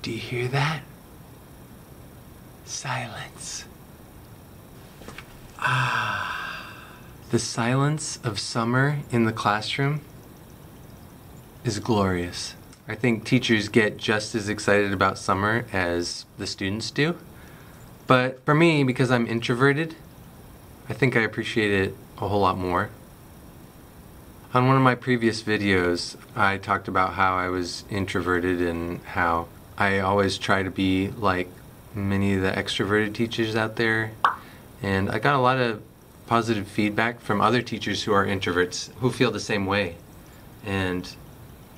Do you hear that? Silence. The silence of summer in the classroom is glorious. I think teachers get just as excited about summer as the students do. But for me, because I'm introverted, I think I appreciate it a whole lot more. On one of my previous videos, I talked about how I was introverted and how I always try to be like many of the extroverted teachers out there. And I got a lot of positive feedback from other teachers who are introverts who feel the same way. And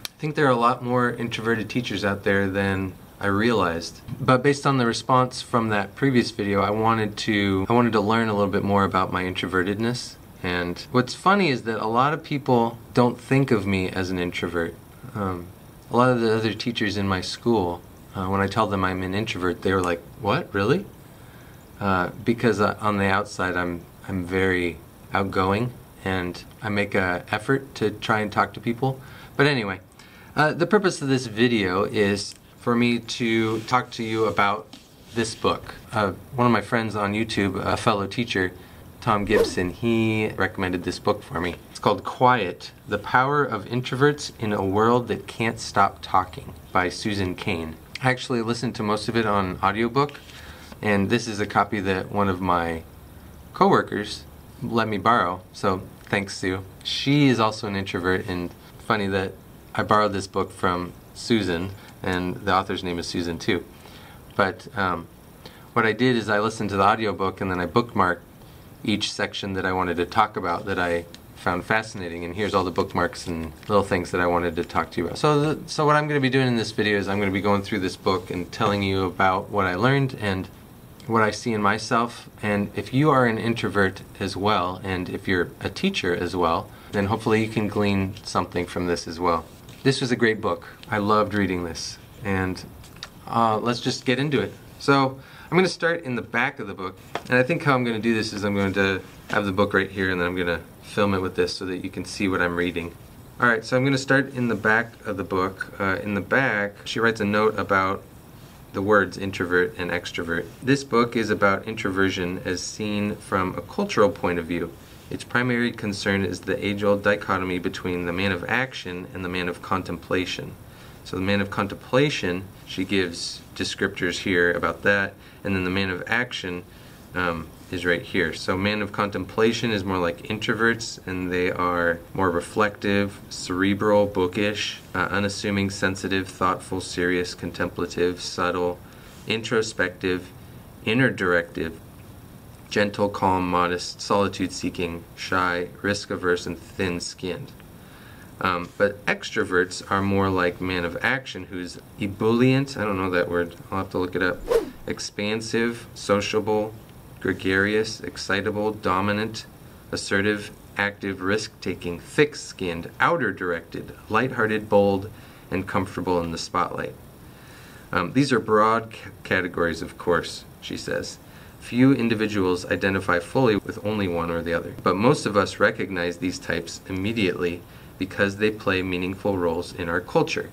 I think there are a lot more introverted teachers out there than I realized. But based on the response from that previous video, I wanted to learn a little bit more about my introvertedness. And what's funny is that a lot of people don't think of me as an introvert. A lot of the other teachers in my school, when I tell them I'm an introvert, they were like, "What, really?" Because on the outside I'm very outgoing and I make an effort to try and talk to people. But anyway, the purpose of this video is for me to talk to you about this book. One of my friends on YouTube, a fellow teacher, Tom Gibson, he recommended this book for me. It's called Quiet: The Power of Introverts in a World That Can't Stop Talking by Susan Cain. I actually listened to most of it on audiobook, and this is a copy that one of my coworkers let me borrow, so thanks, Sue. She is also an introvert, and funny that I borrowed this book from Susan, and the author's name is Susan too. But what I did is I listened to the audiobook and then I bookmarked each section that I wanted to talk about that I found fascinating, and here's all the bookmarks and little things that I wanted to talk to you about. So what I'm going to be doing in this video is I'm going to be going through this book and telling you about what I learned and what I see in myself. And if you are an introvert as well, and if you're a teacher as well, then hopefully you can glean something from this as well. This was a great book. I loved reading this, and let's just get into it. So I'm going to start in the back of the book, and I think how I'm going to do this is I'm going to have the book right here, and then I'm going to film it with this so that you can see what I'm reading. Alright, so I'm going to start in the back of the book. In the back, she writes a note about the words introvert and extrovert. This book is about introversion as seen from a cultural point of view. Its primary concern is the age-old dichotomy between the man of action and the man of contemplation. So the man of contemplation, she gives descriptors here about that, and then the man of action is right here. So man of contemplation is more like introverts, and they are more reflective, cerebral, bookish, unassuming, sensitive, thoughtful, serious, contemplative, subtle, introspective, inner directive, gentle, calm, modest, solitude-seeking, shy, risk-averse, and thin-skinned. But extroverts are more like man of action, who's ebullient, I don't know that word, I'll have to look it up, expansive, sociable, gregarious, excitable, dominant, assertive, active, risk-taking, thick-skinned, outer-directed, light-hearted, bold, and comfortable in the spotlight. These are broad categories, of course, she says. Few individuals identify fully with only one or the other, but most of us recognize these types immediately because they play meaningful roles in our culture.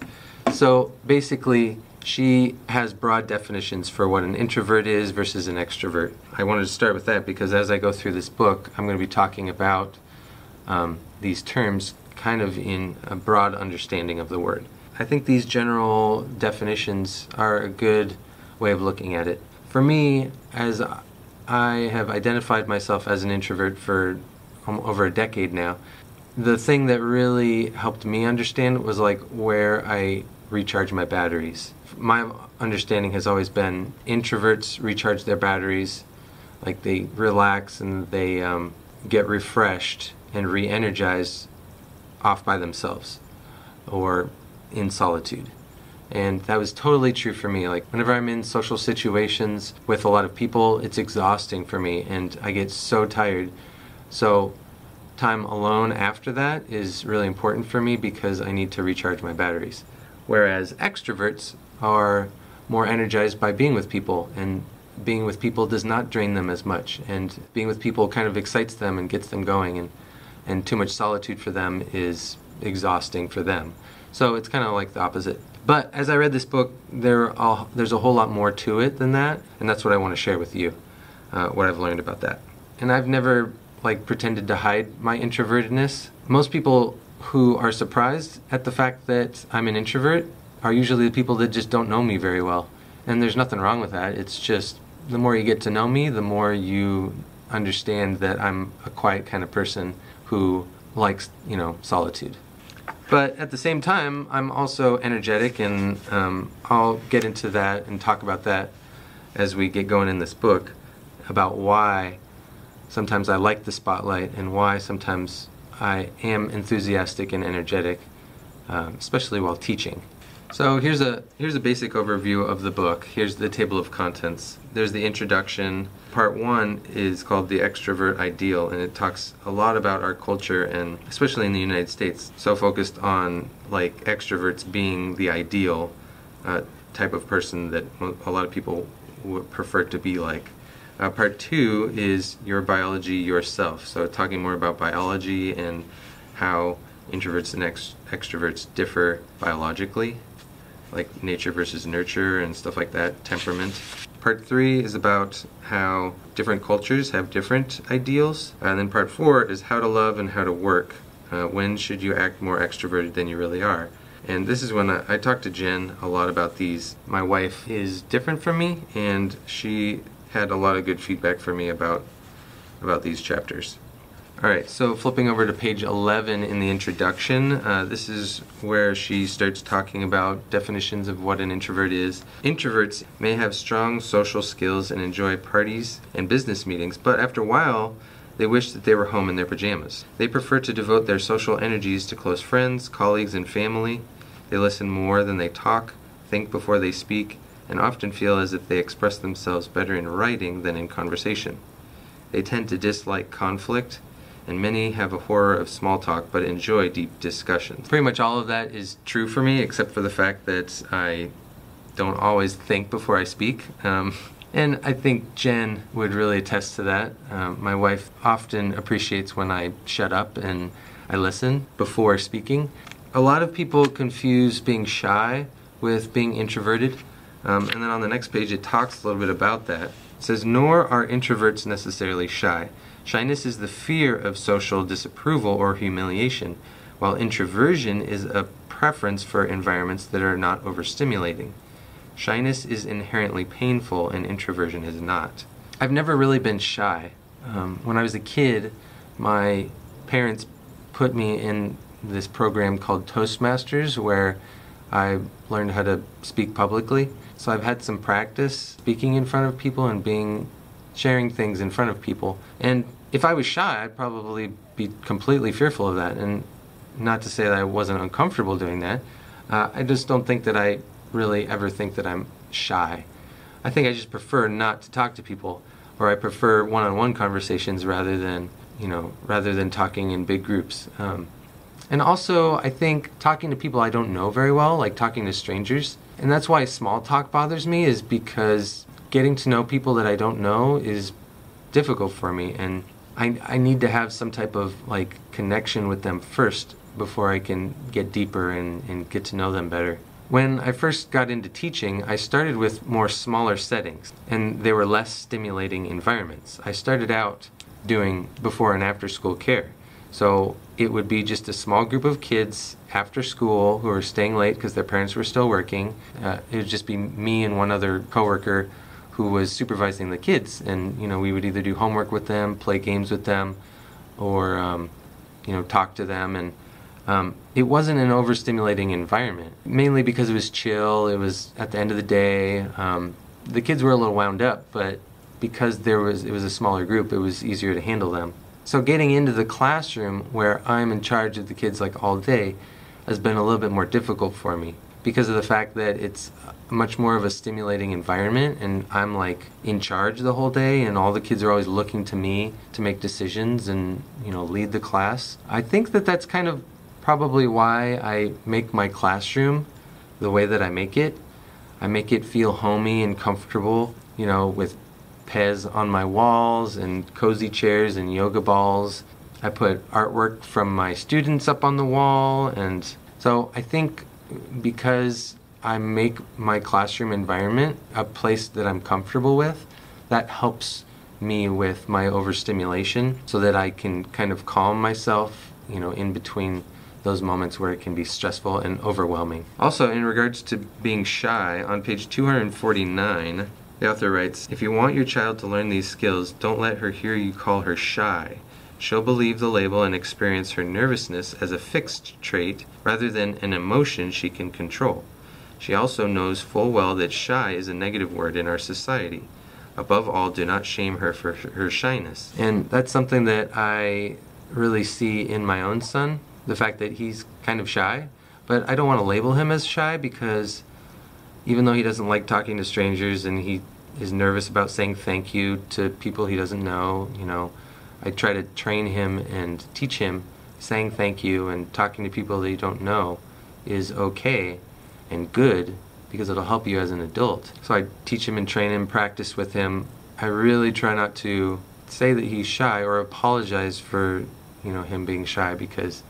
So basically, she has broad definitions for what an introvert is versus an extrovert. I wanted to start with that because as I go through this book, I'm going to be talking about these terms kind of in a broad understanding of the word. I think these general definitions are a good way of looking at it. For me, as I have identified myself as an introvert for over a decade now, the thing that really helped me understand was like where I recharge my batteries. My understanding has always been introverts recharge their batteries, like they relax and they get refreshed and re-energized off by themselves or in solitude. And that was totally true for me. Like whenever I'm in social situations with a lot of people, it's exhausting for me and I get so tired. So time alone after that is really important for me because I need to recharge my batteries. Whereas extroverts are more energized by being with people, and being with people does not drain them as much, and being with people kind of excites them and gets them going, and too much solitude for them is exhausting for them. So it's kind of like the opposite. But as I read this book, there's a whole lot more to it than that, and that's what I want to share with you, what I've learned about that. And I've never pretended to hide my introvertedness. Most people who are surprised at the fact that I'm an introvert are usually the people that just don't know me very well. And there's nothing wrong with that. It's just the more you get to know me, the more you understand that I'm a quiet kind of person who likes, solitude. But at the same time, I'm also energetic, and I'll get into that and talk about that as we get going in this book, about why sometimes I like the spotlight and why sometimes I am enthusiastic and energetic, especially while teaching. So here's a basic overview of the book. Here's the table of contents. There's the introduction. Part 1 is called The Extrovert Ideal, and it talks a lot about our culture, and especially in the United States, so focused on extroverts being the ideal type of person that a lot of people would prefer to be like. Part 2 is Your Biology, Yourself. So talking more about biology and how introverts and extroverts differ biologically, like nature versus nurture and stuff like that, temperament. Part 3 is about how different cultures have different ideals. And then part 4 is how to love and how to work. When should you act more extroverted than you really are? And this is when I talked to Jen a lot about these. My wife is different from me, and she had a lot of good feedback for me about these chapters. Alright, so flipping over to page 11 in the introduction, this is where she starts talking about definitions of what an introvert is. Introverts may have strong social skills and enjoy parties and business meetings, but after a while, they wish that they were home in their pajamas. They prefer to devote their social energies to close friends, colleagues, and family. They listen more than they talk, think before they speak, and often feel as if they express themselves better in writing than in conversation. They tend to dislike conflict, and many have a horror of small talk but enjoy deep discussions. Pretty much all of that is true for me, except for the fact that I don't always think before I speak. And I think Jen would really attest to that. My wife often appreciates when I shut up and I listen before speaking. A lot of people confuse being shy with being introverted. And then on the next page it talks a little bit about that. It says, nor are introverts necessarily shy. Shyness is the fear of social disapproval or humiliation, while introversion is a preference for environments that are not overstimulating. Shyness is inherently painful, and introversion is not. I've never really been shy. When I was a kid, my parents put me in this program called Toastmasters, where I learned how to speak publicly. So I've had some practice speaking in front of people and sharing things in front of people. And if I was shy, I'd probably be completely fearful of that. And not to say that I wasn't uncomfortable doing that. I just don't think that I really ever think that I'm shy. I think I just prefer not to talk to people, or I prefer one-on-one conversations rather than talking in big groups. And also, I think talking to people I don't know very well, like talking to strangers, and that's why small talk bothers me, is because getting to know people that I don't know is difficult for me, and I need to have some type of connection with them first before I can get deeper and get to know them better. When I first got into teaching, I started with more smaller settings, and they were less stimulating environments. I started out doing before and after school care. So it would be just a small group of kids after school who were staying late because their parents were still working. It would just be me and one other coworker who was supervising the kids, and we would either do homework with them, play games with them, or talk to them. And it wasn't an overstimulating environment, mainly because it was chill. It was at the end of the day. The kids were a little wound up, but because it was a smaller group, it was easier to handle them. So getting into the classroom where I'm in charge of the kids all day has been a little bit more difficult for me because of the fact that it's much more of a stimulating environment, and I'm in charge the whole day, and all the kids are always looking to me to make decisions and lead the class. I think that that's kind of probably why I make my classroom the way that I make it. I make it feel homey and comfortable, with Pez on my walls and cozy chairs and yoga balls. I put artwork from my students up on the wall, and so I think because I make my classroom environment a place that I'm comfortable with, that helps me with my overstimulation so that I can kind of calm myself, in between those moments where it can be stressful and overwhelming. Also, in regards to being shy, on page 249, the author writes, "If you want your child to learn these skills, don't let her hear you call her shy. She'll believe the label and experience her nervousness as a fixed trait rather than an emotion she can control. She also knows full well that shy is a negative word in our society. Above all, do not shame her for her shyness." And that's something that I really see in my own son, the fact that he's kind of shy. But I don't want to label him as shy, because even though he doesn't like talking to strangers and he is nervous about saying thank you to people he doesn't know, I try to train him and teach him saying thank you and talking to people that you don't know is okay and good, because it'll help you as an adult. So I teach him and train him, practice with him. I really try not to say that he's shy or apologize for, him being shy, because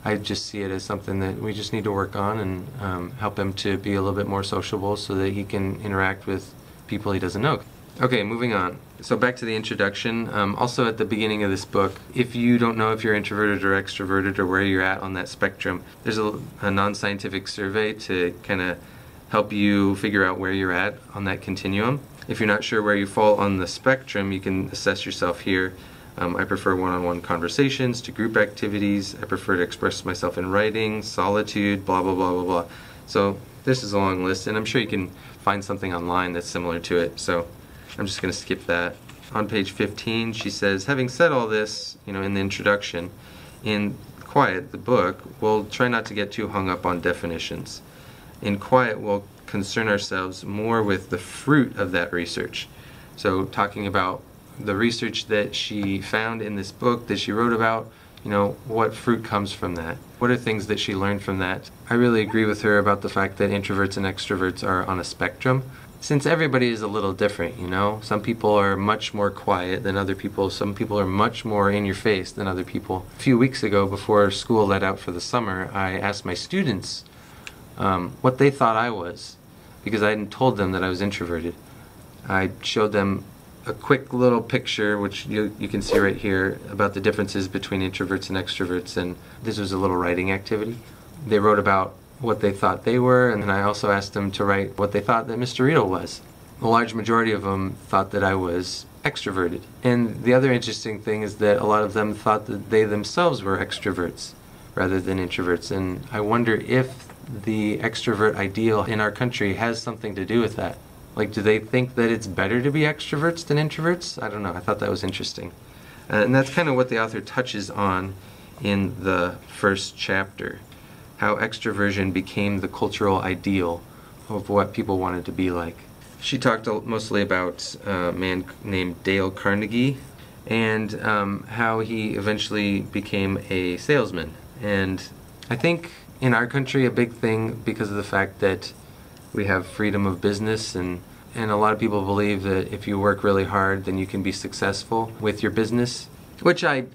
I just see it as something that we just need to work on and help him to be a little bit more sociable so that he can interact with people he doesn't know. Okay, moving on. So back to the introduction. Also at the beginning of this book, if you don't know if you're introverted or extroverted or where you're at on that spectrum, there's a non-scientific survey to kind of help you figure out where you're at on that continuum. If you're not sure where you fall on the spectrum, you can assess yourself here. I prefer one-on-one conversations to group activities. I prefer to express myself in writing, solitude, blah, blah, blah, blah, blah. So this is a long list, and I'm sure you can find something online that's similar to it. So I'm just going to skip that. On page 15, she says, having said all this, in the introduction, in Quiet, the book, we'll try not to get too hung up on definitions. In Quiet, we'll concern ourselves more with the fruit of that research. So talking about the research that she found in this book that she wrote about, what fruit comes from that? What are things that she learned from that? I really agree with her about the fact that introverts and extroverts are on a spectrum, since everybody is a little different, Some people are much more quiet than other people. Some people are much more in your face than other people. A few weeks ago, before school let out for the summer, I asked my students what they thought I was, because I hadn't told them that I was introverted. I showed them a quick little picture, which you can see right here, about the differences between introverts and extroverts, and this was a little writing activity. They wrote about what they thought they were, and then I also asked them to write what they thought that Mr. Riedl was. A large majority of them thought that I was extroverted. And the other interesting thing is that a lot of them thought that they themselves were extroverts rather than introverts, and I wonder if the extrovert ideal in our country has something to do with that. Like, do they think that it's better to be extroverts than introverts? I don't know. I thought that was interesting. And that's kind of what the author touches on in the first chapter, how extroversion became the cultural ideal of what people wanted to be like. She talked mostly about a man named Dale Carnegie and how he eventually became a salesman. And I think in our country a big thing, because of the fact that we have freedom of business, and a lot of people believe that if you work really hard then you can be successful with your business, which I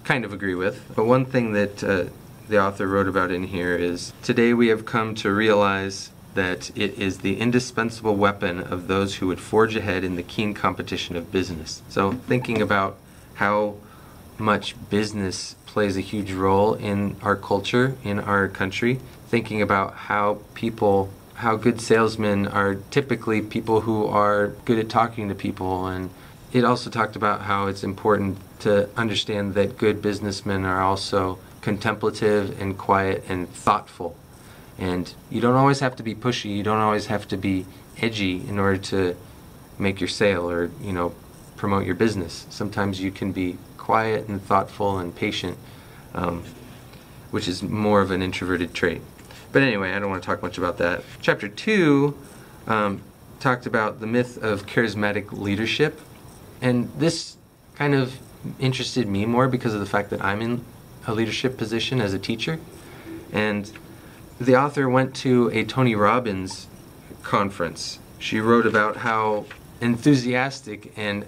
kind of agree with. But one thing that the author wrote about in here is, today we have come to realize that it is the indispensable weapon of those who would forge ahead in the keen competition of business. So thinking about how much business plays a huge role in our culture, in our country, thinking about how good salesmen are typically people who are good at talking to people. And it also talked about how it's important to understand that good businessmen are also contemplative and quiet and thoughtful. And you don't always have to be pushy, you don't always have to be edgy in order to make your sale or, promote your business. Sometimes you can be quiet and thoughtful and patient, which is more of an introverted trait. But anyway, I don't want to talk much about that. Chapter 2 talked about the myth of charismatic leadership, and this kind of interested me more because of the fact that I'm in a leadership position as a teacher. And the author went to a Tony Robbins conference. She wrote about how enthusiastic and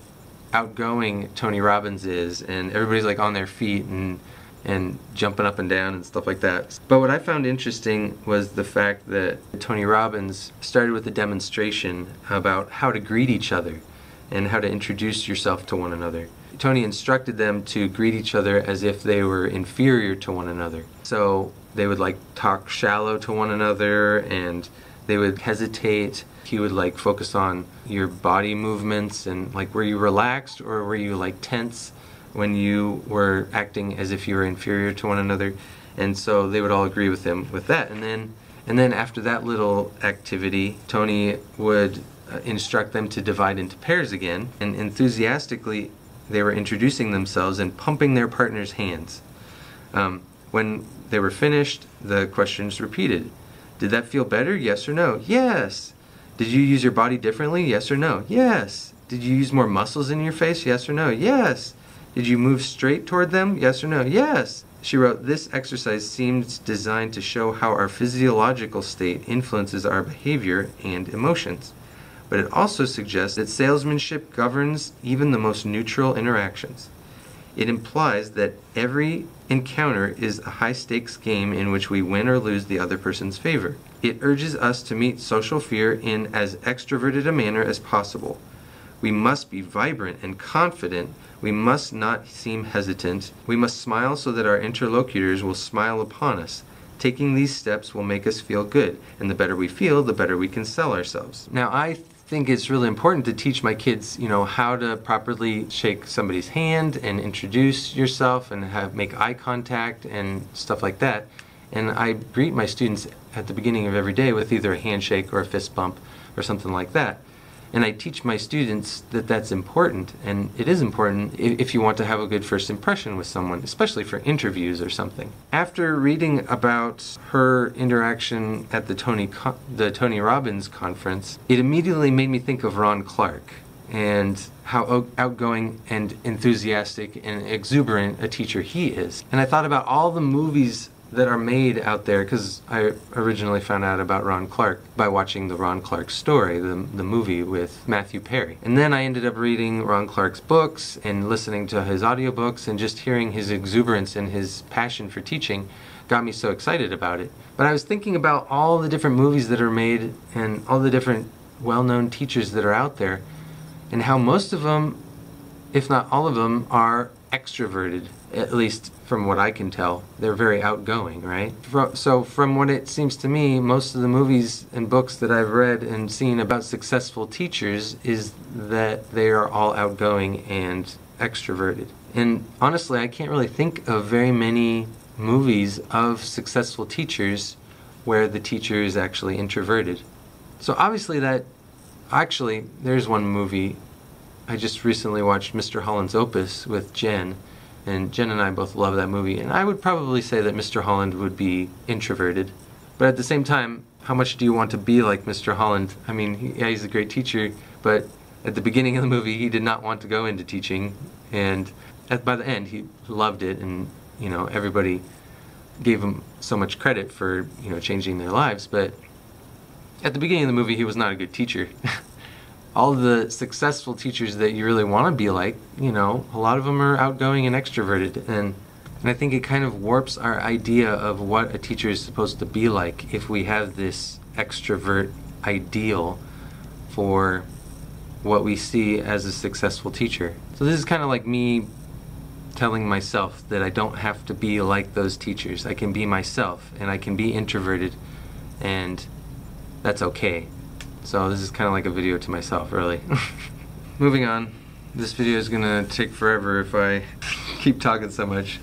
outgoing Tony Robbins is, and everybody's like on their feet and and jumping up and down and stuff like that. But what I found interesting was the fact that Tony Robbins started with a demonstration about how to greet each other and how to introduce yourself to one another. Tony instructed them to greet each other as if they were inferior to one another. So they would like talk shallow to one another, and they would hesitate. He would like focus on your body movements and like, were you relaxed or were you like tense when you were acting as if you were inferior to one another? And so they would all agree with him with that. And then after that little activity, Tony would instruct them to divide into pairs again, and enthusiastically they were introducing themselves and pumping their partner's hands. When they were finished, the questions repeated. Did that feel better? Yes or no? Yes. Did you use your body differently? Yes or no? Yes. Did you use more muscles in your face? Yes or no? Yes. Did you move straight toward them? Yes or no? Yes. She wrote, this exercise seems designed to show how our physiological state influences our behavior and emotions. But it also suggests that salesmanship governs even the most neutral interactions. It implies that every encounter is a high-stakes game in which we win or lose the other person's favor. It urges us to meet social fear in as extroverted a manner as possible. We must be vibrant and confident. We must not seem hesitant. We must smile so that our interlocutors will smile upon us. Taking these steps will make us feel good, and the better we feel, the better we can sell ourselves. Now, I think it's really important to teach my kids, how to properly shake somebody's hand and introduce yourself and make eye contact and stuff like that. And I greet my students at the beginning of every day with either a handshake or a fist bump or something like that. And I teach my students that that's important, and it is important if you want to have a good first impression with someone, especially for interviews or something. After reading about her interaction at the Tony Robbins conference, it immediately made me think of Ron Clark and how outgoing and enthusiastic and exuberant a teacher he is. And I thought about all the movies that are made out there, because I originally found out about Ron Clark by watching the Ron Clark Story, the movie with Matthew Perry. And then I ended up reading Ron Clark's books and listening to his audiobooks, and just hearing his exuberance and his passion for teaching got me so excited about it. But I was thinking about all the different movies that are made and all the different well-known teachers that are out there, and how most of them, if not all of them, are extroverted. At least from what I can tell, they're very outgoing, right? So from what it seems to me, most of the movies and books that I've read and seen about successful teachers is that they are all outgoing and extroverted. And honestly, I can't really think of very many movies of successful teachers where the teacher is actually introverted. So obviously there's one movie. I just recently watched Mr. Holland's Opus with Jen, and Jen and I both love that movie, and I would probably say that Mr. Holland would be introverted. But at the same time, how much do you want to be like Mr. Holland? I mean, he's a great teacher, but at the beginning of the movie, he did not want to go into teaching, and by the end, he loved it, and everybody gave him so much credit for changing their lives. But at the beginning of the movie, he was not a good teacher. All the successful teachers that you really want to be like, a lot of them are outgoing and extroverted. And I think it kind of warps our idea of what a teacher is supposed to be like if we have this extrovert ideal for what we see as a successful teacher. So this is kind of like me telling myself that I don't have to be like those teachers. I can be myself, and I can be introverted, and that's okay. So this is kind of like a video to myself, really. Moving on. This video is gonna take forever if I keep talking so much.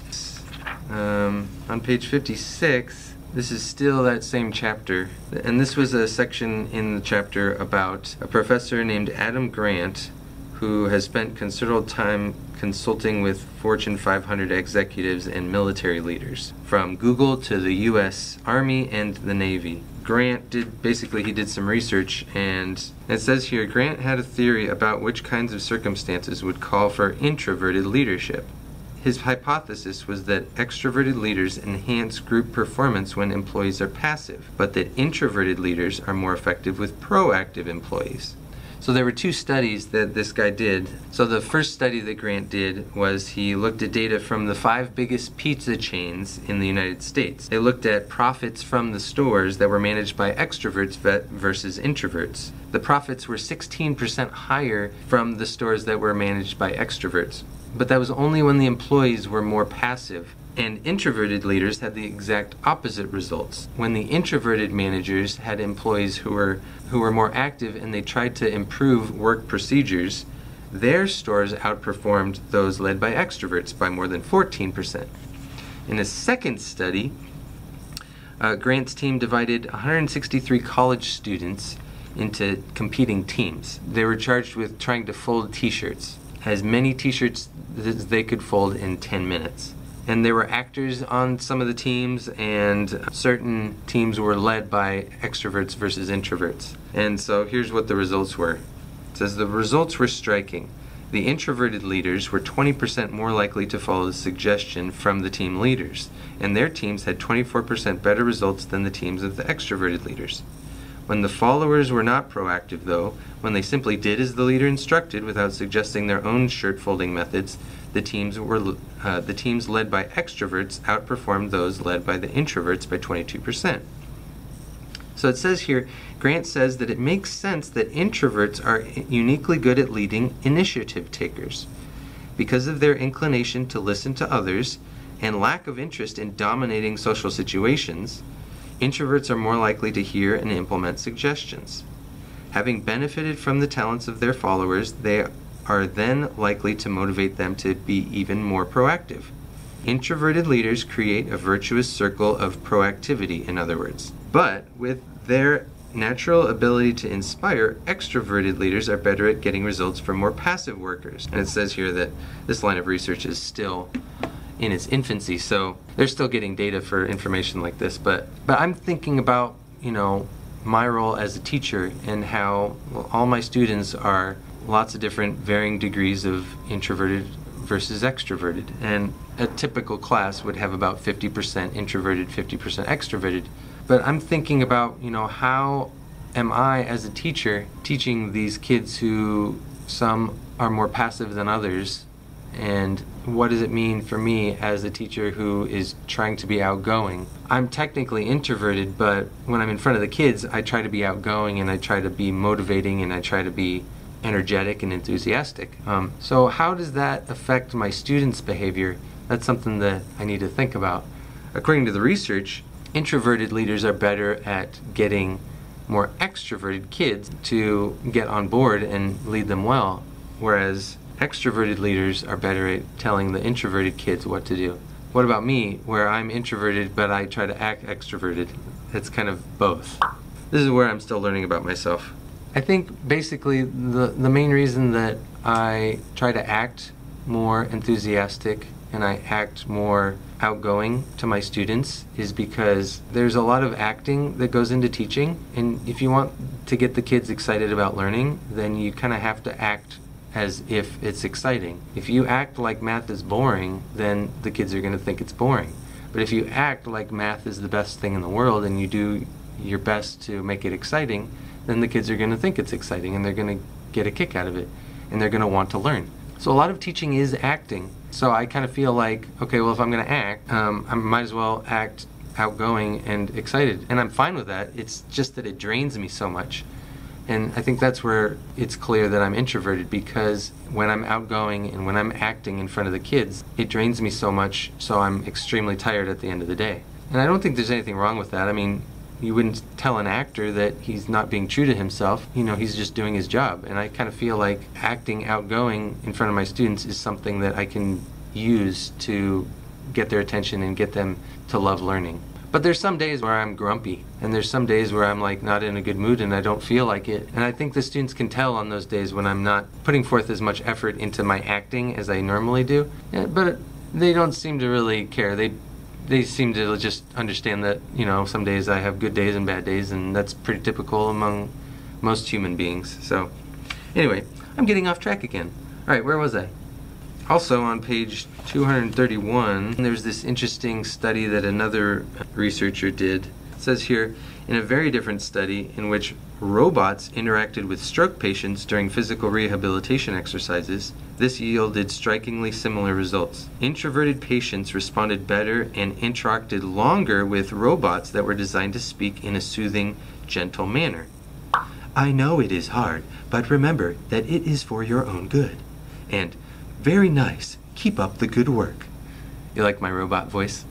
On page 56, this is still that same chapter. And this was a section in the chapter about a professor named Adam Grant, who has spent considerable time consulting with Fortune 500 executives and military leaders, from Google to the U.S. Army and the Navy. Grant did some research, and it says here, Grant had a theory about which kinds of circumstances would call for introverted leadership. His hypothesis was that extroverted leaders enhance group performance when employees are passive, but that introverted leaders are more effective with proactive employees. So there were two studies that this guy did. So the first study that Grant did was he looked at data from the 5 biggest pizza chains in the United States. They looked at profits from the stores that were managed by extroverts versus introverts. The profits were 16% higher from the stores that were managed by extroverts. But that was only when the employees were more passive. And introverted leaders had the exact opposite results. When the introverted managers had employees who were more active and they tried to improve work procedures, their stores outperformed those led by extroverts by more than 14%. In a second study, Grant's team divided 163 college students into competing teams. They were charged with trying to fold t-shirts, as many t-shirts as they could fold in 10 minutes. And there were actors on some of the teams, and certain teams were led by extroverts versus introverts. And so here's what the results were. It says the results were striking. The introverted leaders were 20% more likely to follow the suggestion from the team leaders, and their teams had 24% better results than the teams of the extroverted leaders. When the followers were not proactive, though, when they simply did as the leader instructed without suggesting their own shirt folding methods, the teams led by extroverts outperformed those led by the introverts by 22%. So it says here, Grant says that it makes sense that introverts are uniquely good at leading initiative takers. Because of their inclination to listen to others and lack of interest in dominating social situations, introverts are more likely to hear and implement suggestions. Having benefited from the talents of their followers, they are then likely to motivate them to be even more proactive. Introverted leaders create a virtuous circle of proactivity, in other words. But with their natural ability to inspire, extroverted leaders are better at getting results from more passive workers. And it says here that this line of research is still in its infancy, so they're still getting data for information like this. But I'm thinking about, my role as a teacher and how all my students are lots of different varying degrees of introverted versus extroverted. And a typical class would have about 50% introverted, 50% extroverted. But I'm thinking about, how am I as a teacher teaching these kids who some are more passive than others, and what does it mean for me as a teacher who is trying to be outgoing? I'm technically introverted, but when I'm in front of the kids, I try to be outgoing and I try to be motivating and I try to be energetic and enthusiastic. So how does that affect my students' behavior? That's something that I need to think about. According to the research, introverted leaders are better at getting more extroverted kids to get on board and lead them well, whereas extroverted leaders are better at telling the introverted kids what to do. What about me, where I'm introverted but I try to act extroverted? It's kind of both. This is where I'm still learning about myself. I think basically the main reason that I try to act more enthusiastic and I act more outgoing to my students is because there's a lot of acting that goes into teaching, and if you want to get the kids excited about learning, then you kind of have to act as if it's exciting. If you act like math is boring, then the kids are going to think it's boring. But if you act like math is the best thing in the world and you do your best to make it exciting, then the kids are going to think it's exciting and they're going to get a kick out of it and they're going to want to learn. So a lot of teaching is acting. So I kind of feel like, okay, well, if I'm going to act, I might as well act outgoing and excited. And I'm fine with that. It's just that it drains me so much. And I think that's where it's clear that I'm introverted, because when I'm outgoing and when I'm acting in front of the kids, it drains me so much, so I'm extremely tired at the end of the day. And I don't think there's anything wrong with that. I mean, you wouldn't tell an actor that he's not being true to himself. He's just doing his job. And I kind of feel like acting outgoing in front of my students is something that I can use to get their attention and get them to love learning. But there's some days where I'm grumpy, and there's some days where I'm like not in a good mood and I don't feel like it. And I think the students can tell on those days when I'm not putting forth as much effort into my acting as I normally do. Yeah, but they don't seem to really care. They seem to just understand that, some days I have good days and bad days, and that's pretty typical among most human beings. So anyway, I'm getting off track again. All right, where was I? Also on page 231, there's this interesting study that another researcher did. It says here, in a very different study in which robots interacted with stroke patients during physical rehabilitation exercises, this yielded strikingly similar results. Introverted patients responded better and interacted longer with robots that were designed to speak in a soothing, gentle manner. I know it is hard, but remember that it is for your own good. And very nice, keep up the good work. You like my robot voice?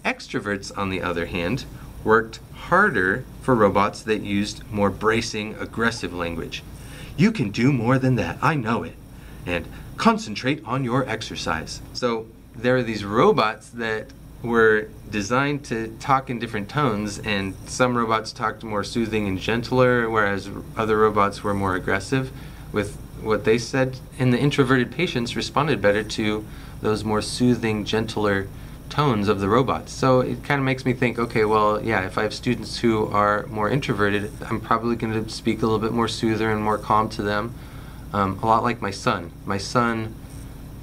Extroverts, on the other hand, worked harder for robots that used more bracing, aggressive language. You can do more than that, I know it. And concentrate on your exercise. So there are these robots that were designed to talk in different tones, and some robots talked more soothing and gentler, whereas other robots were more aggressive with what they said. And the introverted patients responded better to those more soothing, gentler tones of the robots. So it kind of makes me think, okay, well, yeah, if I have students who are more introverted, I'm probably going to speak a little bit more soother and more calm to them. A lot like my son. My son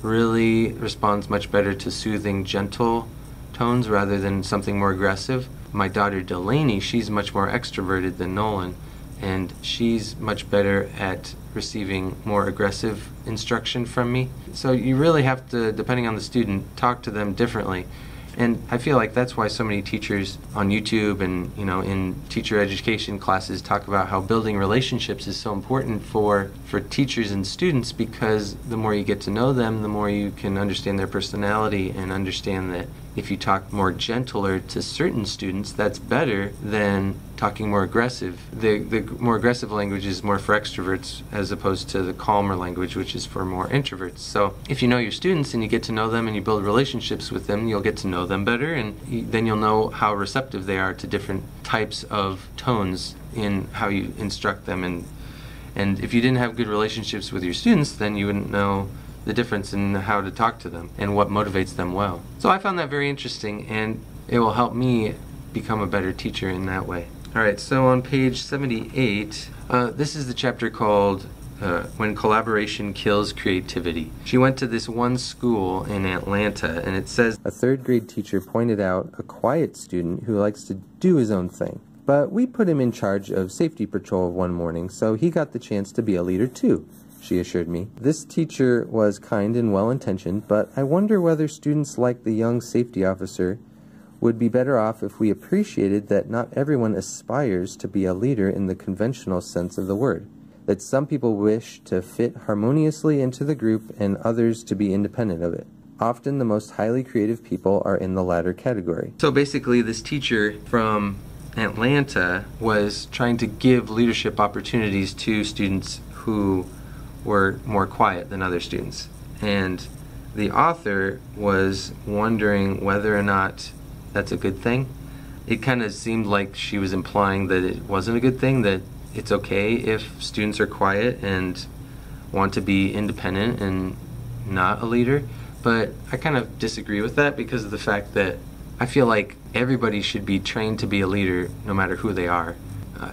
really responds much better to soothing, gentle tones rather than something more aggressive. My daughter Delaney, she's much more extroverted than Nolan, and she's much better at receiving more aggressive instruction from me. So you really have to, depending on the student, talk to them differently. And I feel like that's why so many teachers on YouTube and in teacher education classes talk about how building relationships is so important for teachers and students, because the more you get to know them, the more you can understand their personality and understand that if you talk more gentler to certain students, that's better than talking more aggressive. The more aggressive language is more for extroverts as opposed to the calmer language, which is for more introverts. So if you know your students and you get to know them and you build relationships with them, you'll get to know them better, and then you'll know how receptive they are to different types of tones in how you instruct them. And if you didn't have good relationships with your students, then you wouldn't know the difference in how to talk to them and what motivates them well. So I found that very interesting, and it will help me become a better teacher in that way. Alright, so on page 78, this is the chapter called When Collaboration Kills Creativity. She went to this one school in Atlanta, and it says, a third grade teacher pointed out a quiet student who likes to do his own thing. But we put him in charge of safety patrol one morning, so he got the chance to be a leader too, she assured me. This teacher was kind and well-intentioned, but I wonder whether students like the young safety officer would be better off if we appreciated that not everyone aspires to be a leader in the conventional sense of the word, that some people wish to fit harmoniously into the group and others to be independent of it. Often the most highly creative people are in the latter category. So basically this teacher from Atlanta was trying to give leadership opportunities to students who were more quiet than other students. And the author was wondering whether or not that's a good thing. It kind of seemed like she was implying that it wasn't a good thing, that it's okay if students are quiet and want to be independent and not a leader. But I kind of disagree with that because of the fact that I feel like everybody should be trained to be a leader no matter who they are.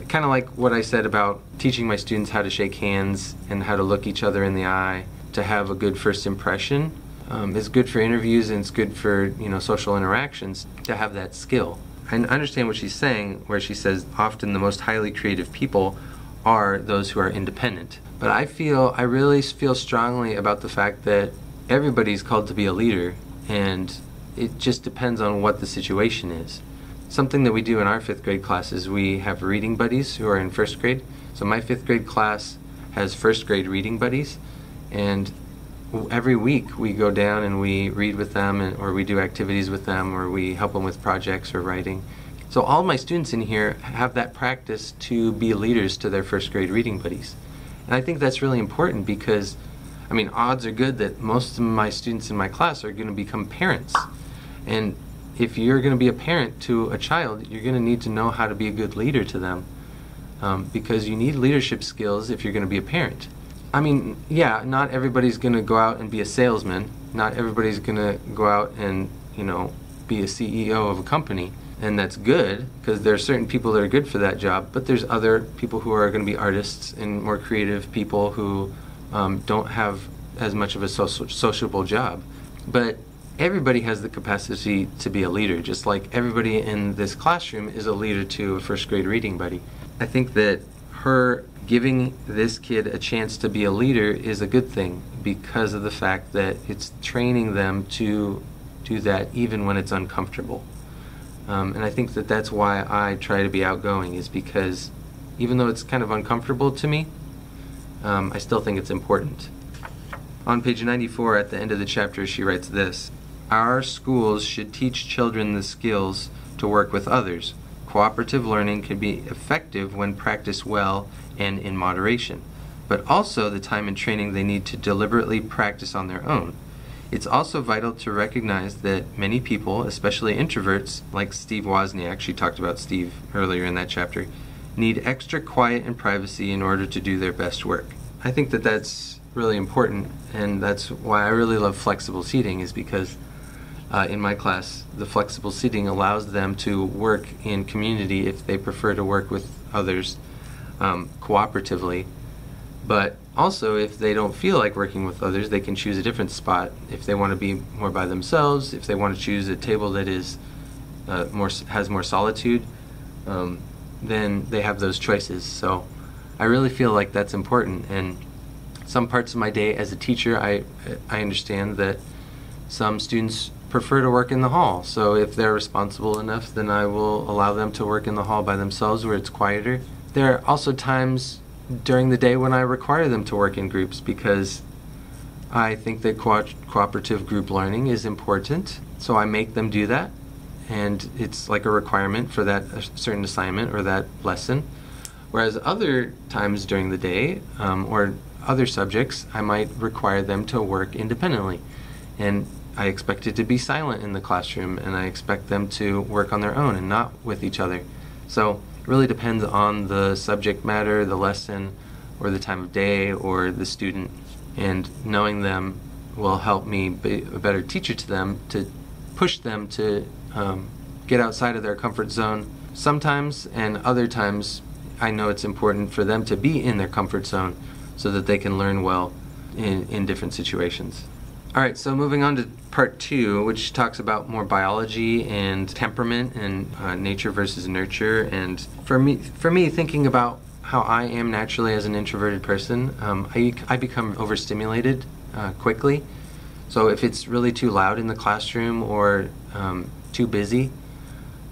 Kind of like what I said about teaching my students how to shake hands and how to look each other in the eye to have a good first impression. It's good for interviews, and it's good for social interactions to have that skill. I understand what she's saying, where she says often the most highly creative people are those who are independent. But I really feel strongly about the fact that everybody's called to be a leader, and it just depends on what the situation is. Something that we do in our 5th grade class is we have reading buddies who are in 1st grade. So my 5th grade class has 1st grade reading buddies, and every week we go down and we read with them, or we do activities with them, or we help them with projects or writing. So all my students in here have that practice to be leaders to their 1st grade reading buddies. And I think that's really important because, odds are good that most of my students in my class are going to become parents. And if you're going to be a parent to a child, you're going to need to know how to be a good leader to them, because you need leadership skills if you're going to be a parent. Yeah, not everybody's going to go out and be a salesman. Not everybody's going to go out and, be a CEO of a company. And that's good, because there are certain people that are good for that job, but there's other people who are going to be artists and more creative people who don't have as much of a sociable job. But everybody has the capacity to be a leader, just like everybody in this classroom is a leader to a first grade reading buddy. I think that her giving this kid a chance to be a leader is a good thing because of the fact that it's training them to do that even when it's uncomfortable. And I think that that's why I try to be outgoing, is because even though it's kind of uncomfortable to me, I still think it's important. On page 94 at the end of the chapter, she writes this: "Our schools should teach children the skills to work with others. Cooperative learning can be effective when practiced well and in moderation, but also the time and training they need to deliberately practice on their own. It's also vital to recognize that many people, especially introverts, like Steve Wozniak," she talked about Steve earlier in that chapter, "need extra quiet and privacy in order to do their best work." I think that that's really important, and that's why I really love flexible seating, is because in my class, the flexible seating allows them to work in community if they prefer to work with others cooperatively. But also, if they don't feel like working with others, they can choose a different spot. If they want to be more by themselves, if they want to choose a table that is has more solitude, then they have those choices. So I really feel like that's important. And some parts of my day as a teacher, I understand that some students prefer to work in the hall. So if they're responsible enough, then I will allow them to work in the hall by themselves where it's quieter. There are also times during the day when I require them to work in groups because I think that cooperative group learning is important. So I make them do that, and it's like a requirement for that certain assignment or that lesson. Whereas other times during the day or other subjects, I might require them to work independently. And I expect it to be silent in the classroom, and I expect them to work on their own and not with each other. So it really depends on the subject matter, the lesson, or the time of day, or the student. And knowing them will help me be a better teacher to them, to push them to get outside of their comfort zone sometimes, and other times I know it's important for them to be in their comfort zone so that they can learn well in different situations. All right, so moving on to part 2, which talks about more biology and temperament and nature versus nurture. And for me, thinking about how I am naturally as an introverted person, I become overstimulated quickly. So if it's really too loud in the classroom or too busy,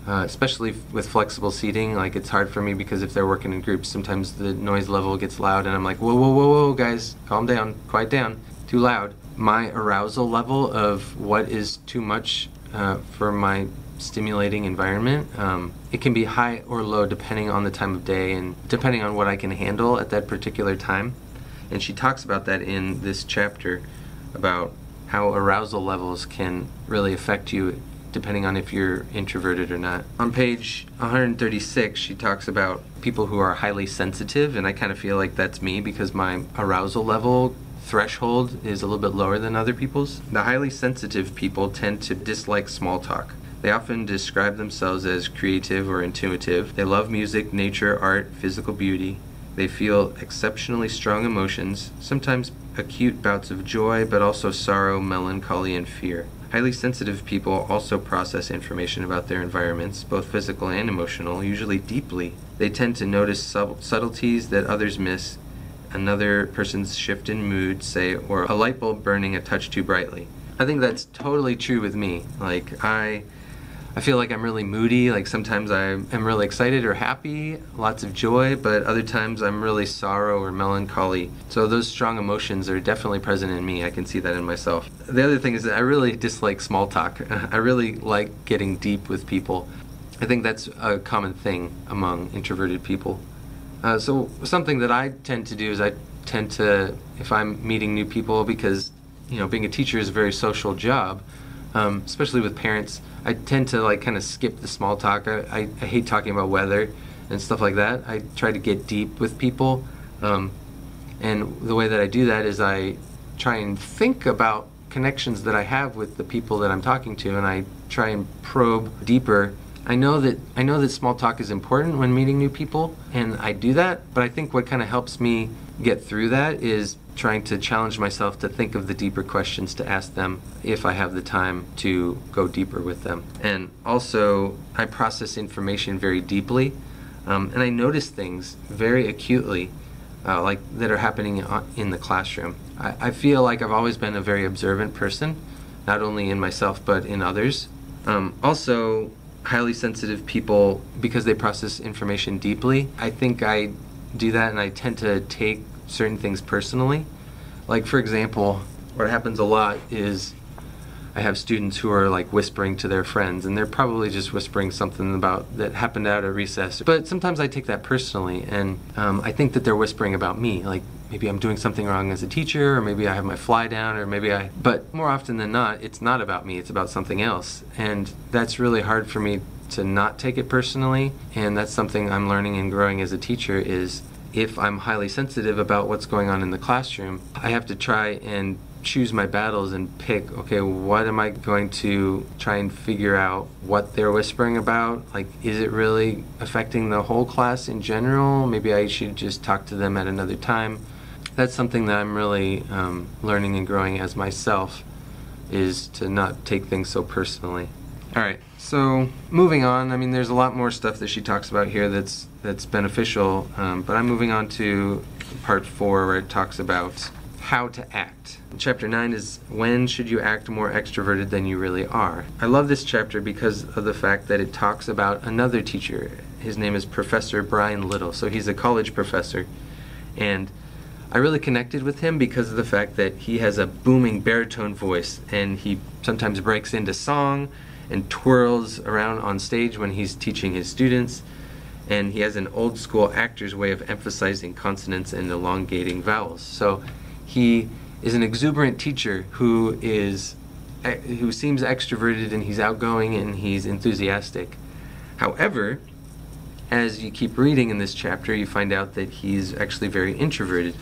especially with flexible seating, like it's hard for me because if they're working in groups, sometimes the noise level gets loud and I'm like, whoa, whoa, whoa, whoa, guys, calm down, quiet down, too loud. My arousal level of what is too much for my stimulating environment, it can be high or low depending on the time of day and depending on what I can handle at that particular time. And she talks about that in this chapter, about how arousal levels can really affect you depending on if you're introverted or not. On page 136, she talks about people who are highly sensitive, and I kind of feel like that's me because my arousal level threshold is a little bit lower than other people's. The highly sensitive people tend to dislike small talk. They often describe themselves as creative or intuitive. They love music, nature, art, physical beauty. They feel exceptionally strong emotions, sometimes acute bouts of joy, but also sorrow, melancholy, and fear. Highly sensitive people also process information about their environments, both physical and emotional, usually deeply. They tend to notice subtleties that others miss, another person's shift in mood, say, or a light bulb burning a touch too brightly. I think that's totally true with me. Like, I feel like I'm really moody. Like, sometimes I am really excited or happy, lots of joy, but other times I'm really sorrow or melancholy. So those strong emotions are definitely present in me. I can see that in myself. The other thing is that I really dislike small talk. I really like getting deep with people. I think that's a common thing among introverted people. So something that I tend to do is I tend to, if I'm meeting new people, because being a teacher is a very social job, especially with parents, I tend to like kind of skip the small talk. I hate talking about weather and stuff like that. I try to get deep with people, and the way that I do that is I try and think about connections that I have with the people that I'm talking to, and I try and probe deeper. I know that small talk is important when meeting new people, and I do that, but I think what kind of helps me get through that is trying to challenge myself to think of the deeper questions to ask them if I have the time to go deeper with them. And also, I process information very deeply, and I notice things very acutely, like that are happening in the classroom. I feel like I've always been a very observant person, not only in myself but in others. Also, highly sensitive people, because they process information deeply, I think I do that and I tend to take certain things personally. Like, for example, what happens a lot is I have students who are like whispering to their friends, and they're probably just whispering something about that happened out at recess. But sometimes I take that personally, and I think that they're whispering about me, like maybe I'm doing something wrong as a teacher, or maybe I have my fly down, or but more often than not, it's not about me, it's about something else. And that's really hard for me to not take it personally, and that's something I'm learning and growing as a teacher is if I'm highly sensitive about what's going on in the classroom, I have to try and choose my battles and pick, okay, what am I going to try and figure out what they're whispering about? Like, is it really affecting the whole class in general? Maybe I should just talk to them at another time. That's something that I'm really learning and growing as myself, is to not take things so personally. All right, so moving on, I mean, there's a lot more stuff that she talks about here that's beneficial, but I'm moving on to part 4, where it talks about how to act. Chapter 9 is when should you act more extroverted than you really are. I love this chapter because of the fact that it talks about another teacher. His name is Professor Brian Riedl, so he's a college professor, and I really connected with him because of the fact that he has a booming baritone voice, and he sometimes breaks into song and twirls around on stage when he's teaching his students, and he has an old school actor's way of emphasizing consonants and elongating vowels. So he is an exuberant teacher who seems extroverted, and he's outgoing and he's enthusiastic. However, as you keep reading in this chapter, you find out that he's actually very introverted,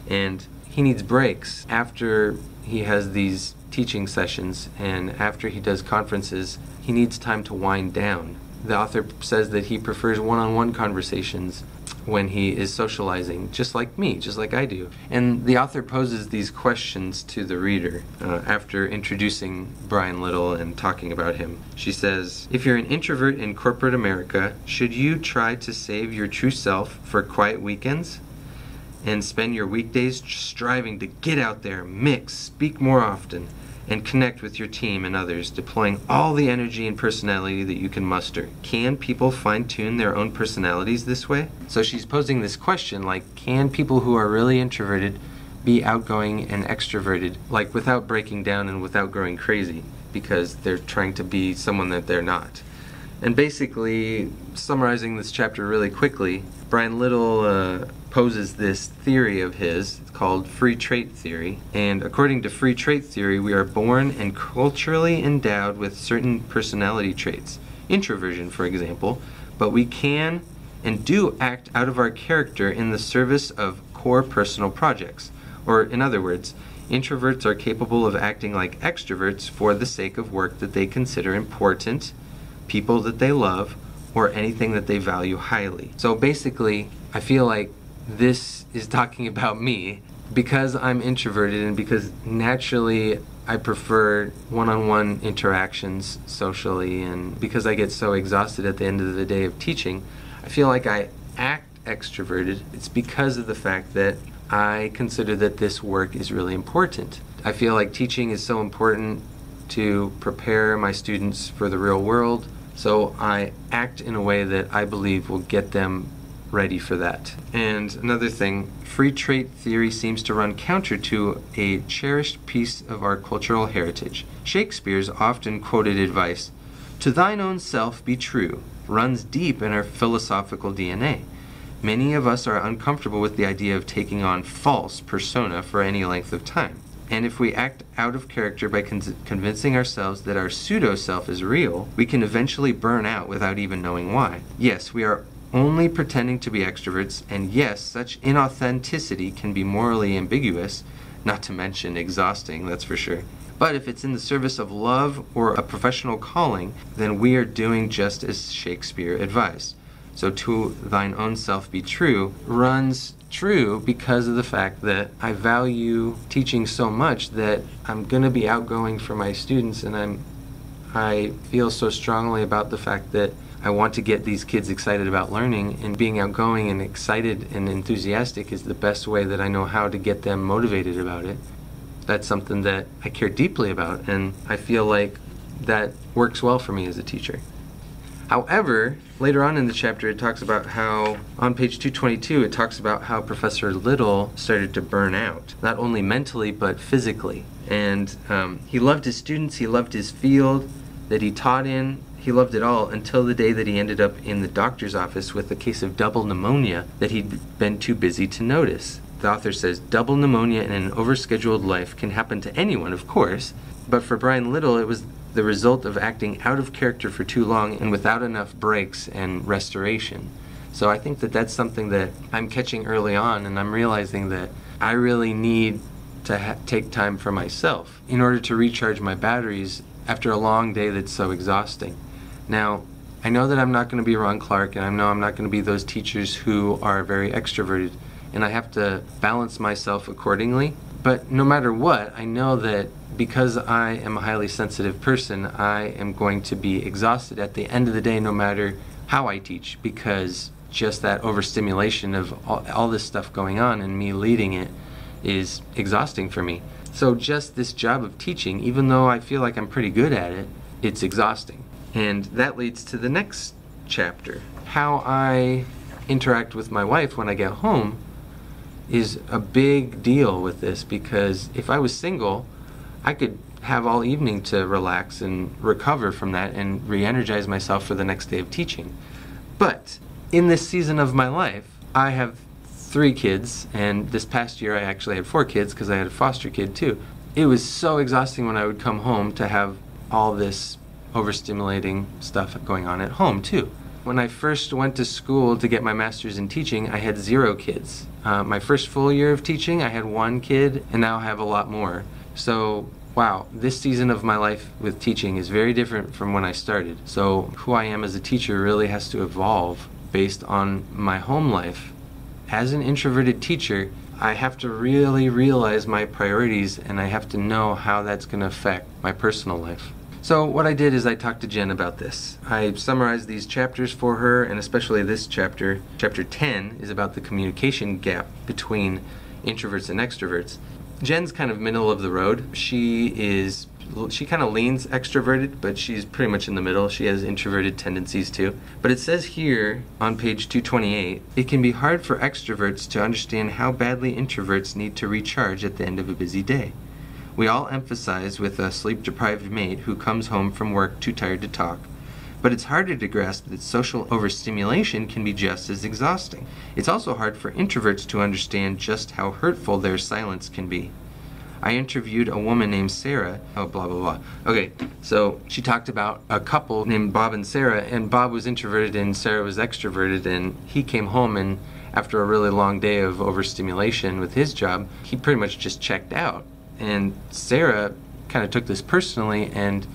and he needs breaks after he has these teaching sessions, and after he does conferences, he needs time to wind down. The author says that he prefers one-on-one conversations when he is socializing, just like me, just like I do. And the author poses these questions to the reader after introducing Brian Riedl and talking about him. She says, if you're an introvert in corporate America, should you try to save your true self for quiet weekends and spend your weekdays striving to get out there, mix, speak more often, and connect with your team and others, deploying all the energy and personality that you can muster? Can people fine-tune their own personalities this way? So she's posing this question, like, can people who are really introverted be outgoing and extroverted, like without breaking down and without growing crazy, because they're trying to be someone that they're not? And basically, summarizing this chapter really quickly, Brian Riedl poses this theory of his called free trait theory. And according to free trait theory, we are born and culturally endowed with certain personality traits, introversion for example, but we can and do act out of our character in the service of core personal projects. Or in other words, introverts are capable of acting like extroverts for the sake of work that they consider important, people that they love, or anything that they value highly. So basically, I feel like this is talking about me because I'm introverted, and because naturally I prefer one-on-one interactions socially, and because I get so exhausted at the end of the day of teaching. I feel like I act extroverted. It's because of the fact that I consider that this work is really important. I feel like teaching is so important to prepare my students for the real world, so I act in a way that I believe will get them ready for that. And another thing, free trait theory seems to run counter to a cherished piece of our cultural heritage. Shakespeare's often quoted advice, "To thine own self be true," runs deep in our philosophical DNA. Many of us are uncomfortable with the idea of taking on false persona for any length of time. And if we act out of character by convincing ourselves that our pseudo-self is real, we can eventually burn out without even knowing why. Yes, we are only pretending to be extroverts, and yes, such inauthenticity can be morally ambiguous, not to mention exhausting, that's for sure. But if it's in the service of love or a professional calling, then we are doing just as Shakespeare advised. So to thine own self be true runs true because of the fact that I value teaching so much that I'm going to be outgoing for my students, and I feel so strongly about the fact that I want to get these kids excited about learning, and being outgoing and excited and enthusiastic is the best way that I know how to get them motivated about it. That's something that I care deeply about, and I feel like that works well for me as a teacher. However, later on in the chapter it talks about how, on page 222, it talks about how Professor Riedl started to burn out, not only mentally but physically. And he loved his students, he loved his field that he taught in, he loved it all until the day that he ended up in the doctor's office with a case of double pneumonia that he'd been too busy to notice. The author says, double pneumonia in an overscheduled life can happen to anyone, of course, but for Brian Riedl it was the result of acting out of character for too long and without enough breaks and restoration. So I think that that's something that I'm catching early on, and I'm realizing that I really need to take time for myself in order to recharge my batteries after a long day that's so exhausting. Now, I know that I'm not going to be Ron Clark, and I know I'm not going to be those teachers who are very extroverted, and I have to balance myself accordingly. But no matter what, I know that because I am a highly sensitive person, I am going to be exhausted at the end of the day no matter how I teach, because just that overstimulation of all this stuff going on and me leading it is exhausting for me. So just this job of teaching, even though I feel like I'm pretty good at it, it's exhausting. And that leads to the next chapter. How I interact with my wife when I get home is a big deal with this, because if I was single, I could have all evening to relax and recover from that and re-energize myself for the next day of teaching. But in this season of my life, I have 3 kids, and this past year I actually had 4 kids because I had a foster kid too. It was so exhausting when I would come home to have all this overstimulating stuff going on at home too. When I first went to school to get my master's in teaching, I had 0 kids. My first full year of teaching, I had 1 kid, and now I have a lot more. So, wow, this season of my life with teaching is very different from when I started. So, who I am as a teacher really has to evolve based on my home life. As an introverted teacher, I have to really realize my priorities, and I have to know how that's going to affect my personal life. So what I did is I talked to Jen about this. I summarized these chapters for her, and especially this chapter. Chapter 10 is about the communication gap between introverts and extroverts. Jen's kind of middle of the road. She kind of leans extroverted, but she's pretty much in the middle. She has introverted tendencies too. But it says here on page 228, it can be hard for extroverts to understand how badly introverts need to recharge at the end of a busy day. We all emphasize with a sleep-deprived mate who comes home from work too tired to talk, but it's harder to grasp that social overstimulation can be just as exhausting. It's also hard for introverts to understand just how hurtful their silence can be. I interviewed a woman named Sarah, blah, blah, blah. Okay, so she talked about a couple named Bob and Sarah, and Bob was introverted and Sarah was extroverted, and he came home, and after a really long day of overstimulation with his job, he pretty much just checked out. And Sarah kind of took this personally, and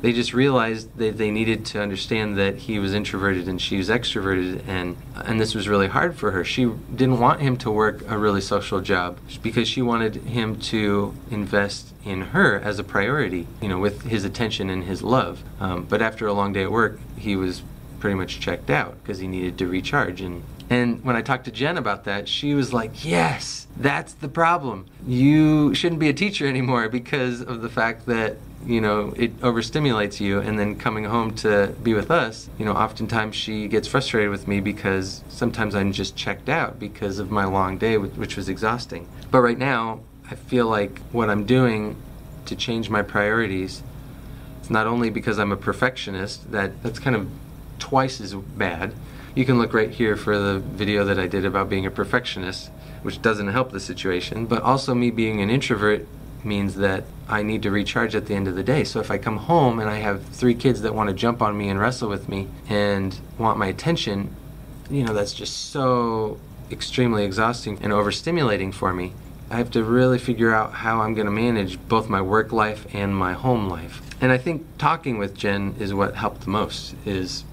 they just realized that they needed to understand that he was introverted and she was extroverted, and this was really hard for her. She didn't want him to work a really social job because she wanted him to invest in her as a priority, with his attention and his love. But after a long day at work, he was pretty much checked out because he needed to recharge. And when I talked to Jen about that, she was like, yes, that's the problem. You shouldn't be a teacher anymore because of the fact that, it overstimulates you. And then coming home to be with us, oftentimes she gets frustrated with me because sometimes I'm just checked out because of my long day, which was exhausting. But right now, I feel like what I'm doing to change my priorities, it's not only because I'm a perfectionist, that's kind of twice as bad. You can look right here for the video that I did about being a perfectionist, which doesn't help the situation, but also me being an introvert means that I need to recharge at the end of the day. So if I come home and I have 3 kids that want to jump on me and wrestle with me and want my attention, that's just so extremely exhausting and overstimulating for me. I have to really figure out how I'm going to manage both my work life and my home life. And I think talking with Jen is what helped the most, is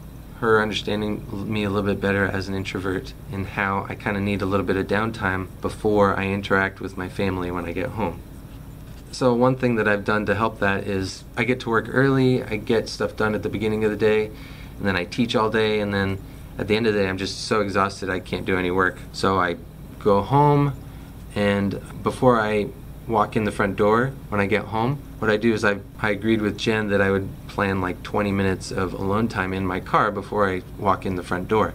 her understanding me a little bit better as an introvert and how I kind of need a little bit of downtime before I interact with my family when I get home. So one thing that I've done to help that is I get to work early, I get stuff done at the beginning of the day, and then I teach all day, and then at the end of the day I'm just so exhausted I can't do any work. So I go home, and before I walk in the front door when I get home, what I do is I agreed with Jen that I would plan like 20 minutes of alone time in my car before I walk in the front door.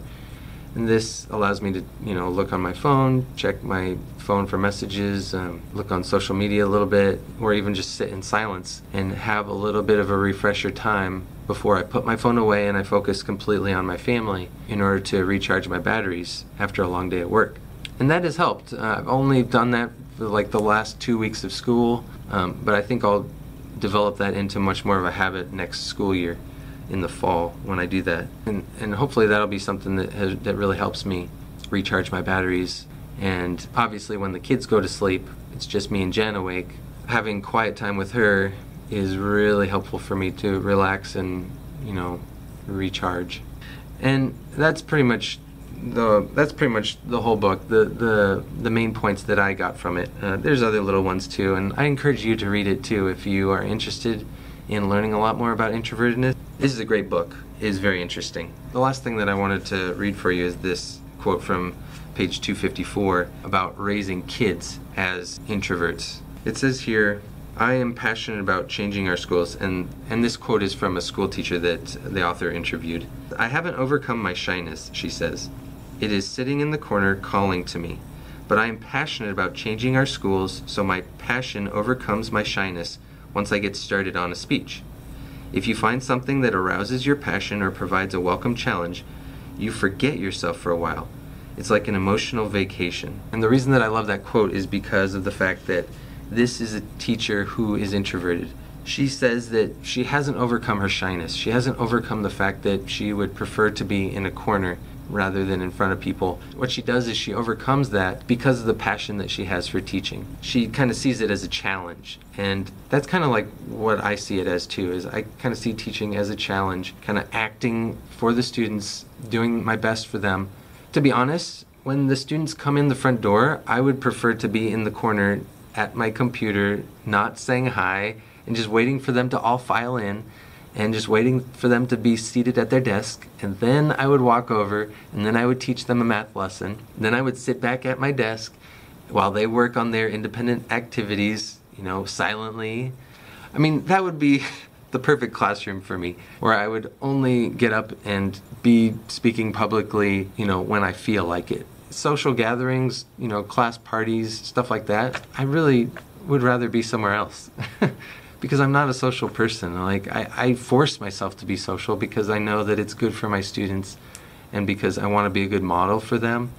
And this allows me to, look on my phone, check my phone for messages, look on social media a little bit, or even just sit in silence and have a little bit of a refresher time before I put my phone away and I focus completely on my family in order to recharge my batteries after a long day at work. And that has helped. I've only done that for like the last 2 weeks of school, but I think I'll develop that into much more of a habit next school year in the fall when I do that. And hopefully that'll be something that really helps me recharge my batteries. And obviously when the kids go to sleep, it's just me and Jen awake. Having quiet time with her is really helpful for me to relax and, recharge. And that's pretty much the whole book, the main points that I got from it. There's other little ones too, and I encourage you to read it too if you are interested in learning a lot more about introvertedness. This is a great book. It is very interesting. The last thing that I wanted to read for you is this quote from page 254 about raising kids as introverts. It says here, "I am passionate about changing our schools," and this quote is from a school teacher that the author interviewed. "I haven't overcome my shyness," she says. "It is sitting in the corner calling to me. But I am passionate about changing our schools, so my passion overcomes my shyness once I get started on a speech. If you find something that arouses your passion or provides a welcome challenge, you forget yourself for a while. It's like an emotional vacation." And the reason that I love that quote is because of the fact that this is a teacher who is introverted. She says that she hasn't overcome her shyness. She hasn't overcome the fact that she would prefer to be in a corner rather than in front of people. What she does is she overcomes that because of the passion that she has for teaching. She kind of sees it as a challenge. And that's kind of like what I see it as too, is I kind of see teaching as a challenge, kind of acting for the students, doing my best for them. To be honest, when the students come in the front door, I would prefer to be in the corner at my computer, not saying hi, and just waiting for them to all file in, and just waiting for them to be seated at their desk, and then I would walk over, and then I would teach them a math lesson. Then I would sit back at my desk while they work on their independent activities, silently. I mean, that would be the perfect classroom for me, where I would only get up and be speaking publicly, when I feel like it. Social gatherings, class parties, stuff like that, I really would rather be somewhere else. Because I'm not a social person. I force myself to be social because I know that it's good for my students and because I want to be a good model for them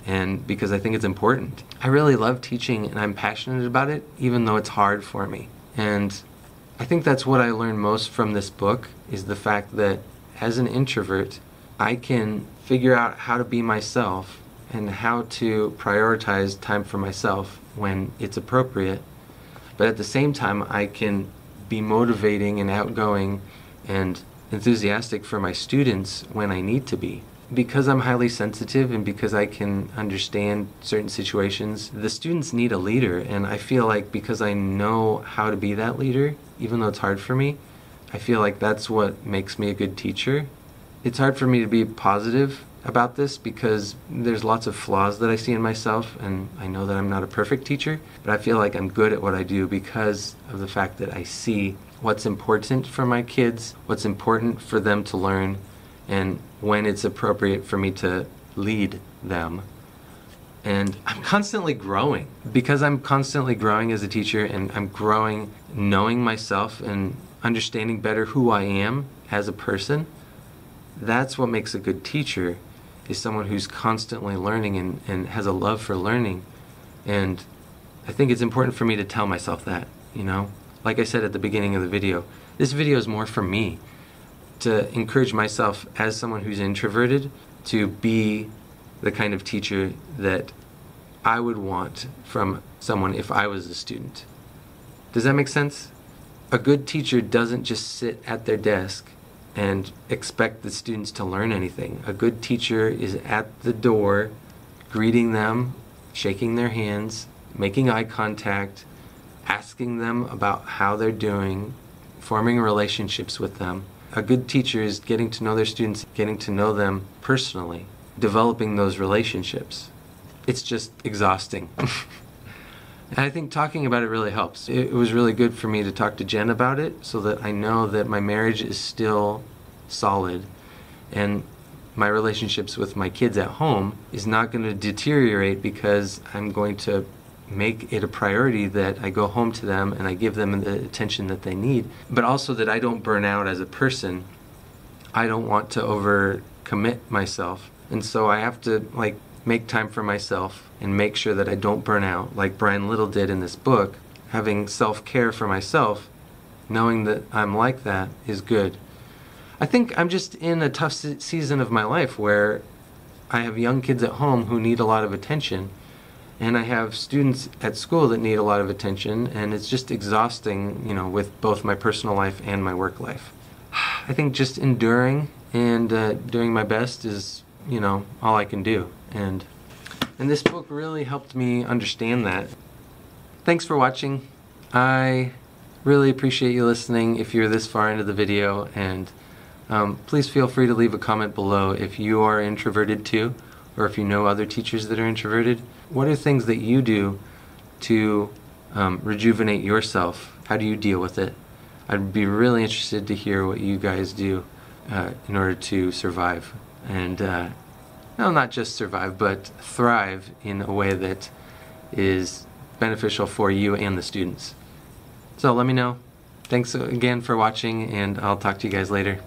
and because I think it's important. I really love teaching and I'm passionate about it even though it's hard for me. And I think that's what I learned most from this book is the fact that as an introvert, I can figure out how to be myself and how to prioritize time for myself when it's appropriate. But at the same time, I can be motivating and outgoing and enthusiastic for my students when I need to be. Because I'm highly sensitive and because I can understand certain situations, the students need a leader. And I feel like because I know how to be that leader, even though it's hard for me, I feel like that's what makes me a good teacher. It's hard for me to be positive about this because there's lots of flaws that I see in myself, and I know that I'm not a perfect teacher, but I feel like I'm good at what I do because of the fact that I see what's important for my kids, what's important for them to learn, and when it's appropriate for me to lead them. And I'm constantly growing. Because I'm constantly growing as a teacher and I'm growing knowing myself and understanding better who I am as a person, that's what makes a good teacher, is someone who's constantly learning and has a love for learning. And I think it's important for me to tell myself that, Like I said at the beginning of the video, this video is more for me, to encourage myself as someone who's introverted to be the kind of teacher that I would want from someone if I was a student. Does that make sense? A good teacher doesn't just sit at their desk and expect the students to learn anything. A good teacher is at the door, greeting them, shaking their hands, making eye contact, asking them about how they're doing, forming relationships with them. A good teacher is getting to know their students, getting to know them personally, developing those relationships. It's just exhausting. And I think talking about it really helps. It was really good for me to talk to Jen about it so that I know that my marriage is still solid and my relationships with my kids at home is not going to deteriorate because I'm going to make it a priority that I go home to them and I give them the attention that they need, but also that I don't burn out as a person. I don't want to overcommit myself, and so I have to make time for myself and make sure that I don't burn out like Brian Little did in this book. Having self-care for myself, knowing that I'm like that, is good. I think I'm just in a tough season of my life where I have young kids at home who need a lot of attention, and I have students at school that need a lot of attention, and it's just exhausting, with both my personal life and my work life. I think just enduring and doing my best is, all I can do. And this book really helped me understand that. Thanks for watching. I really appreciate you listening if you're this far into the video, and please feel free to leave a comment below if you are introverted too, or if you know other teachers that are introverted. What are things that you do to rejuvenate yourself? How do you deal with it? I'd be really interested to hear what you guys do in order to survive. And, not just survive, but thrive in a way that is beneficial for you and the students. So let me know. Thanks again for watching, and I'll talk to you guys later.